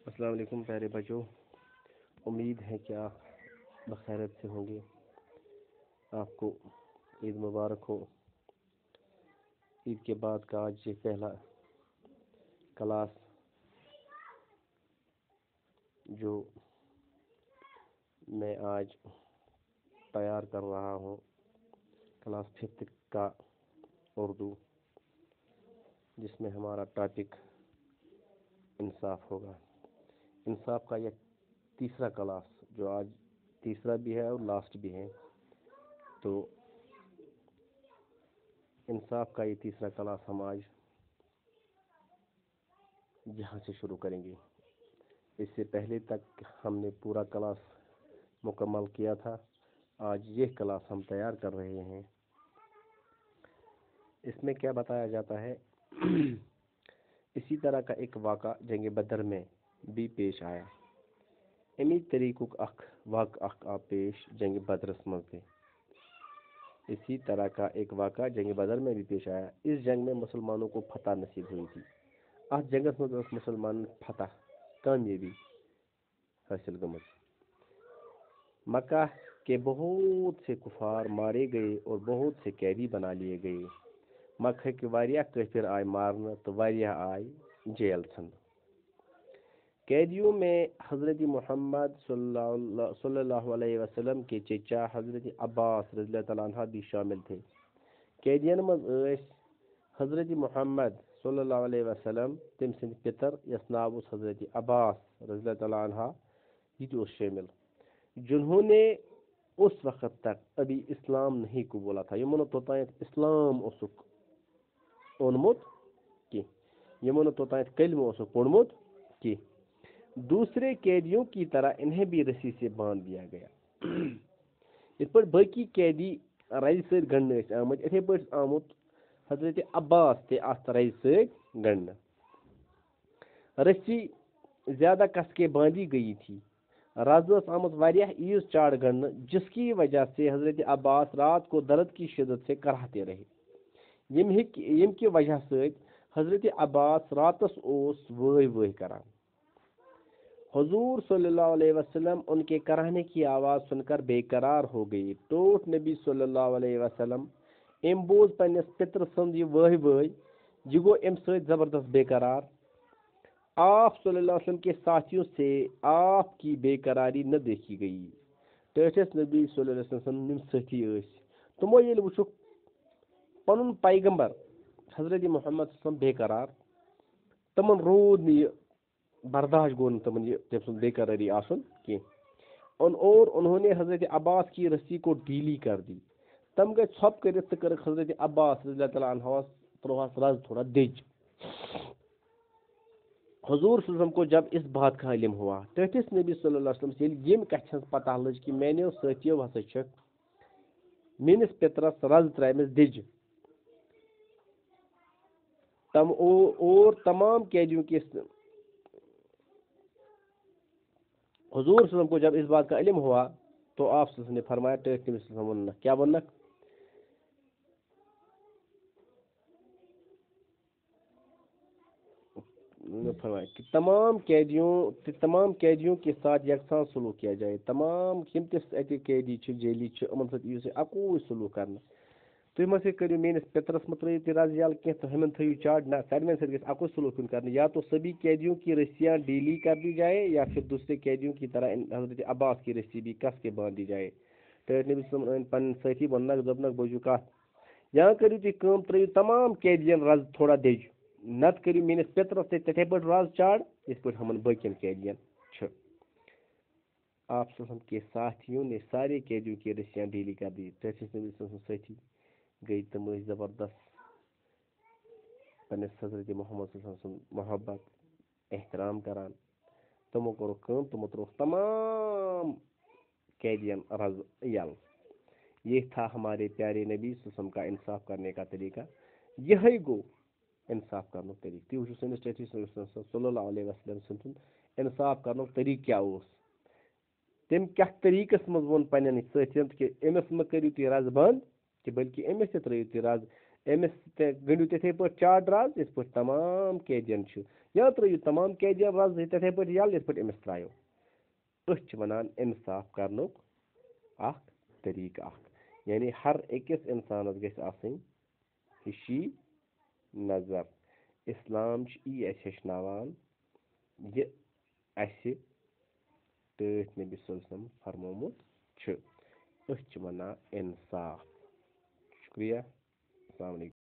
السلام علیکم پیارے بچوں، امید ہے کہ آپ بخیرت سے ہوں گے۔ آپ کو عید مبارک ہو۔ عید کے بعد کا آج یہ پہلا کلاس جو میں آج تیار کر رہا ہوں، کلاس 5 کا اردو، جس میں ہمارا ٹاپک انصاف ہوگا۔ انصاف کا یہ تیسرا کلاس جو آج تیسرا بھی ہے اور لاسٹ بھی ہے، تو انصاف کا یہ تیسرا کلاس ہم آج یہاں سے شروع کریں گے۔ اس سے پہلے تک ہم نے پورا کلاس مکمل کیا تھا، آج یہ کلاس ہم تیار کر رہے ہیں۔ اس میں کیا بتایا جاتا ہے؟ اسی طرح کا ایک واقعہ جنگ بدر میں بھی پیش آیا۔ امی طریقک اخ واقع پیش جنگ بدرس مزے۔ اسی طرح کا ایک واقعہ جنگ بدر میں بھی پیش آیا۔ اس جنگ میں مسلمانوں کو فتح نصیب ہوئی تھی۔ اس جنگس میں مسلمان فتح کامیابی حاصل گمت۔ مکہ کے بہت سے کفار مارے گئے اور بہت سے قیدی بنا لیے گئے۔ مکہ کے واریاہ کافر آئے مارنا تو واریاہ آئے جیل ژھن۔ قیدیوں میں حضرت محمد صلی اللہ علیہ وسلم کے چچا حضرت عباس رضی اللہ تعالیٰ عنہ بھی شامل تھے۔ قیدین مز حضرت محمد صلی اللہ علیہ وسلم، تم سند پتر یس ناو حضرت عباس رضی اللہ تعالیٰ عنہ یہ شامل، جنہوں نے اس وقت تک ابھی اسلام نہیں قبولا تھا۔ یمن توتان اسلام اسک اونمت کی، یمن توتان کلمہ اسک پڑھمت کی۔ دوسرے قیدیوں کی طرح انہیں بھی رسی سے باندھ دیا گیا۔ اس پر باقی قیدی رز سے گنڈ آمت، اتھے پہ آمت حضرت عباس تے ات رز سے گنڈ۔ رسی زیادہ کس کے باندھی گئی تھی۔ رز آمت واریاہ عیز چاڑ گنڈ، جس کی وجہ سے حضرت عباس رات کو درد کی شدت سے کراہتے رہے۔ یم کی وجہ سے حضرت عباس راتس اوس وٲے وٲے کران۔ حضور صلی اللہ علیہ وسلم ان کے کراہنے کی آواز سن کر بے قرار ہو گئی۔ ٹوٹ نبی صلی اللہ علیہ وسلم ام بوز پنس پتر سند یہ وٲے وٲے، یہ گو ام سۭتۍ زبردست بے قرار۔ آپ صلی اللہ علیہ وسلم کے ساتھیوں سے آپ کی بے قراری نہ دیکھی گئی۔ ٹھٹھس نبی صلی اللہ علیہ وسلم یم ساتھی ٲسۍ، تمو ییٚلہِ وٕچھُکھ پنُن پیغمبر حضرت محمد صلی اللہ علیہ وسلم بے قرار، تمن روٗد نہٕ یہِ برداشت گو نہٕ تمن یہ تم سن بے قراری آسن کی، اور انہوں نے حضرت عباس کی رسی کو ڈھیلی کر دی۔ تم گئے ژھپ کرت تو کرک حضرت عباس رضی اللہ تعالیٰ عنہ تروہس رز تھوڑا دج۔ حضور صلی اللہ علیہ وسلم کو جب اس بات کا علم ہوا، ٹھٹھس نبی صلی اللہ علیہ وسلم ییٚلہِ یم کتھ ہنز پتہ لج کہ میانیو ساتھیو ہسا چھکھ میٲنس پترس رز ترٲمٕژ دج، اور تمام قیدیوں کے حضور صلی اللہ علیہ وسلم کو جب اس بات کا علم ہوا تو آپ صلی اللہ علیہ وسلم نے فرمایا، ٹھٹھ نبی صلی اللہ علیہ وسلم کیا ونک؟ فرمایا کہ تمام قیدیوں کے ساتھ یکساں سلوک کیا جائے۔ تمام یم تس اتہ قیدی جیلی یمن سۭتۍ یِیو سا اکوے سلوک کرنا۔ تُہۍ ما کٔرِو میٲنِس پترس مہ ترٲیِو تُہۍ رز یلہٕ کینٛہہ تہٕ ہُمن تھٲیِو چاڑ، نہ سارنٕے سۭتۍ گژھِ اکوے سلوک یُن کرنہٕ۔ یا تو سبھی قیدیوں کی رسیاں ڈھیلی کر دی جائے یا پھر دوسرے قیدیوں کی طرح حضرت عباس کی رسی بھی کس کے باندھ دی جائے۔ ٹھٹھ نبی صلی اللہ علیہ وسلم پنن ساتھی وننک دپنک بوٗزِو کتھ، یا کٔرِو تُہۍ کٲم، ترٲیِو تمام قیدین رز تھوڑا دج، نت کٔرِو میٲنِس پترس تہِ تِتھے پٲٹھۍ رز چاڑ یِتھ پٲٹھۍ ہمن باقین قیدین چھِ۔ آپ صلی اللہ علیہ وسلم کے ساتھیوں نے سارے قیدیوں کی رسیاں ڈھیلی کر دی۔ ٹھٹھس نبی صلی اللہ علیہ وسلم ساتھی گئی، تم ٲسۍ زبردست پنس حضرت محمد صلی اللہ علیہ وسلم محبت احترام کران۔ تمو کوٚرُکھ کٲم، تمو ترووُکھ تمام قیدین رز یل۔ یہ تھا ہمارے پیارے نبی صلی اللہ علیہ وسلم کا انصاف کرنے کا طریقہ۔ یہی گو انصاف کرنُک طریقہ۔ تُہۍ وٕچھِو سٲنِس ٹھٹھس صلی اللہ علیہ وسلم سُنٛد انصاف کرنُک طریقہ کیٛاہ اوس۔ تٔمۍ کیٛاہ طریقس منٛز ووٚن پننٮ۪ن سٲتھین کہ أمِس مہ کٔرِو تُہۍ رز بنٛد کہِ بلکہ أمِس تہِ ترٲیِو تُہۍ رز أمِس تہِ گٔنٛڈِو تِتھَے پٲٹھۍ چاڑ رَز یِتھ پٲٹھۍ تمام قیدیَن چھُ یا ترٛٲیِو تمام قیدیَن رَز تِتھَے پٲٹھۍ یَلہٕ یِتھ پٲٹھۍ أمِس ترٛایو. أسۍ چھِ وَنان اِنصاف کَرنُک اَکھ طریٖقہٕ اَکھ یعنی ہر أکِس اِنسانَس گژھِ آسٕنۍ ہِشی نظر. اِسلام چھِ یی اَسہِ ہیٚچھناوان یہِ اَسہِ ٹٲٹھۍ نبی صلی اللہ علیہ وسلم فرمومُت چھُ. أسۍ چھِ وَنان اِنصاف. شُکریہ. السلام علیکُم.